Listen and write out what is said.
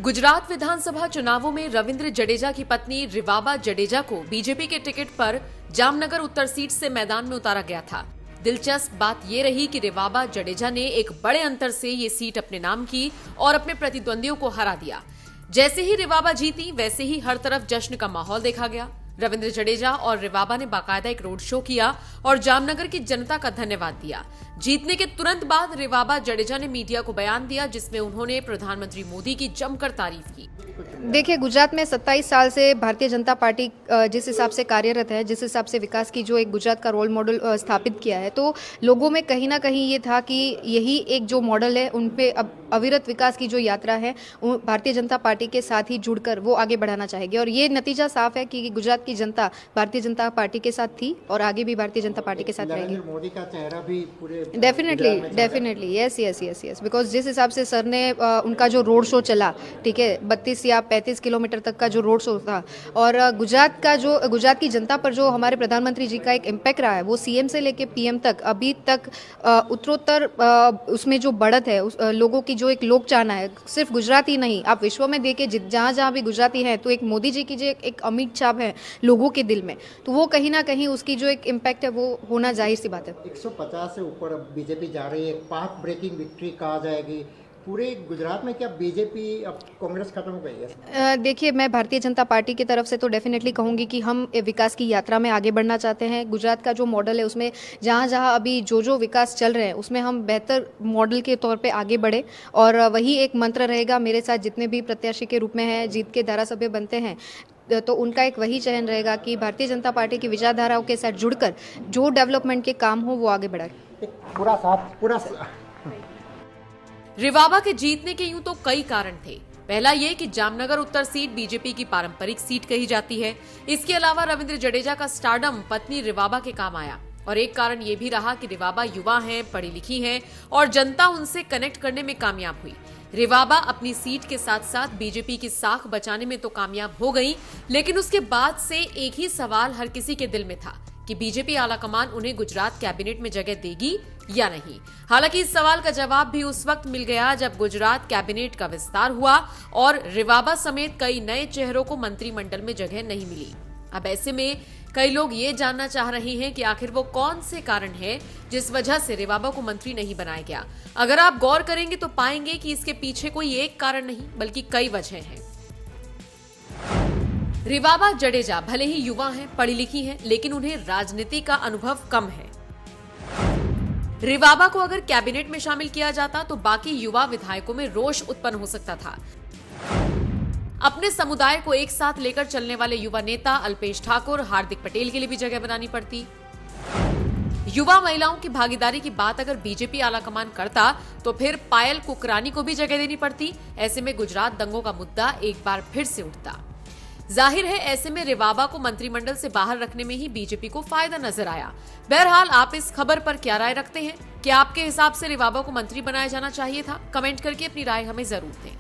गुजरात विधानसभा चुनावों में रविंद्र जडेजा की पत्नी रिवाबा जडेजा को बीजेपी के टिकट पर जामनगर उत्तर सीट से मैदान में उतारा गया था। दिलचस्प बात ये रही कि रिवाबा जडेजा ने एक बड़े अंतर से ये सीट अपने नाम की और अपने प्रतिद्वंदियों को हरा दिया। जैसे ही रिवाबा जीती वैसे ही हर तरफ जश्न का माहौल देखा गया। रविंद्र जडेजा और रिवाबा ने बाकायदा एक रोड शो किया और जामनगर की जनता का धन्यवाद दिया। जीतने के तुरंत बाद रिवाबा जडेजा ने मीडिया को बयान दिया जिसमें उन्होंने प्रधानमंत्री मोदी की जमकर तारीफ की। देखिए, गुजरात में 27 साल से भारतीय जनता पार्टी जिस हिसाब से कार्यरत है, जिस हिसाब से विकास की जो एक गुजरात का रोल मॉडल स्थापित किया है, तो लोगों में कहीं ना कहीं ये था कि यही एक जो मॉडल है उन पे अब अविरत विकास की जो यात्रा है भारतीय जनता पार्टी के साथ ही जुड़कर वो आगे बढ़ाना चाहेगी। और ये नतीजा साफ है कि गुजरात की जनता भारतीय जनता पार्टी के साथ थी और आगे भी भारतीय जनता पार्टी के साथ रहेगी। मोदी का चेहरा भी पूरे डेफिनेटली यस, बिकॉज जिस हिसाब से सर ने उनका जो रोड शो चला, ठीक है, 32 या 35 किलोमीटर तक का जो रोड शो था, और गुजरात की जनता पर जो हमारे प्रधानमंत्री जी का एक इम्पैक्ट रहा है, वो सीएम से लेके पीएम तक अभी तक उत्तरोत्तर उसमें जो बढ़त है, लोगों की जो एक लोक चाहना है, सिर्फ गुजरात ही नहीं, आप विश्व में देखे जहाँ जहाँ भी गुजराती हैं, तो एक मोदी जी की जो एक अमिट छाप है लोगों के दिल में, तो वो कहीं ना कहीं उसकी जो एक इम्पैक्ट है वो होना जाहिर सी बात है। 150 से ऊपर बीजेपी जा रही है, पाथ ब्रेकिंग विक्ट्री कहा जाएगी पूरे गुजरात में। क्या बीजेपी अब कांग्रेस खत्म हो गई है? देखिए, मैं भारतीय जनता पार्टी की तरफ से तो डेफिनेटली कहूंगी कि हम विकास की यात्रा में आगे बढ़ना चाहते हैं। गुजरात का जो मॉडल है उसमें जहां जहां अभी जो विकास चल रहे हैं उसमें हम बेहतर मॉडल के तौर पे आगे बढ़े, और वही एक मंत्र रहेगा। मेरे साथ जितने भी प्रत्याशी के रूप में हैं, जीत के धारासभ्य बनते हैं, तो उनका एक वही चयन रहेगा कि भारतीय जनता पार्टी की विचारधाराओं के साथ जुड़कर जो डेवलपमेंट के काम हो वो आगे बढ़ाए। पूरा रिवाबा के जीतने के यूं तो कई कारण थे। पहला ये कि जामनगर उत्तर सीट बीजेपी की पारंपरिक सीट कही जाती है। इसके अलावा रविंद्र जडेजा का स्टारडम पत्नी रिवाबा के काम आया, और एक कारण ये भी रहा कि रिवाबा युवा हैं, पढ़ी लिखी हैं और जनता उनसे कनेक्ट करने में कामयाब हुई। रिवाबा अपनी सीट के साथ साथ बीजेपी की साख बचाने में तो कामयाब हो गई, लेकिन उसके बाद से एक ही सवाल हर किसी के दिल में था कि बीजेपी आलाकमान उन्हें गुजरात कैबिनेट में जगह देगी या नहीं। हालांकि इस सवाल का जवाब भी उस वक्त मिल गया जब गुजरात कैबिनेट का विस्तार हुआ और रिवाबा समेत कई नए चेहरों को मंत्रिमंडल में जगह नहीं मिली। अब ऐसे में कई लोग ये जानना चाह रहे हैं कि आखिर वो कौन से कारण है जिस वजह से रिवाबा को मंत्री नहीं बनाया गया। अगर आप गौर करेंगे तो पाएंगे कि इसके पीछे कोई एक कारण नहीं बल्कि कई वजह हैं। रिवाबा जडेजा भले ही युवा हैं, पढ़ी लिखी हैं, लेकिन उन्हें राजनीति का अनुभव कम है। रिवाबा को अगर कैबिनेट में शामिल किया जाता तो बाकी युवा विधायकों में रोष उत्पन्न हो सकता था। अपने समुदाय को एक साथ लेकर चलने वाले युवा नेता अल्पेश ठाकुर, हार्दिक पटेल के लिए भी जगह बनानी पड़ती। युवा महिलाओं की भागीदारी की बात अगर बीजेपी आलाकमान करता तो फिर पायल कुकरानी को भी जगह देनी पड़ती। ऐसे में गुजरात दंगों का मुद्दा एक बार फिर से उठता। जाहिर है ऐसे में रिवाबा को मंत्रिमंडल से बाहर रखने में ही बीजेपी को फायदा नजर आया। बहरहाल आप इस खबर पर क्या राय रखते हैं? क्या आपके हिसाब से रिवाबा को मंत्री बनाया जाना चाहिए था? कमेंट करके अपनी राय हमें जरूर दें।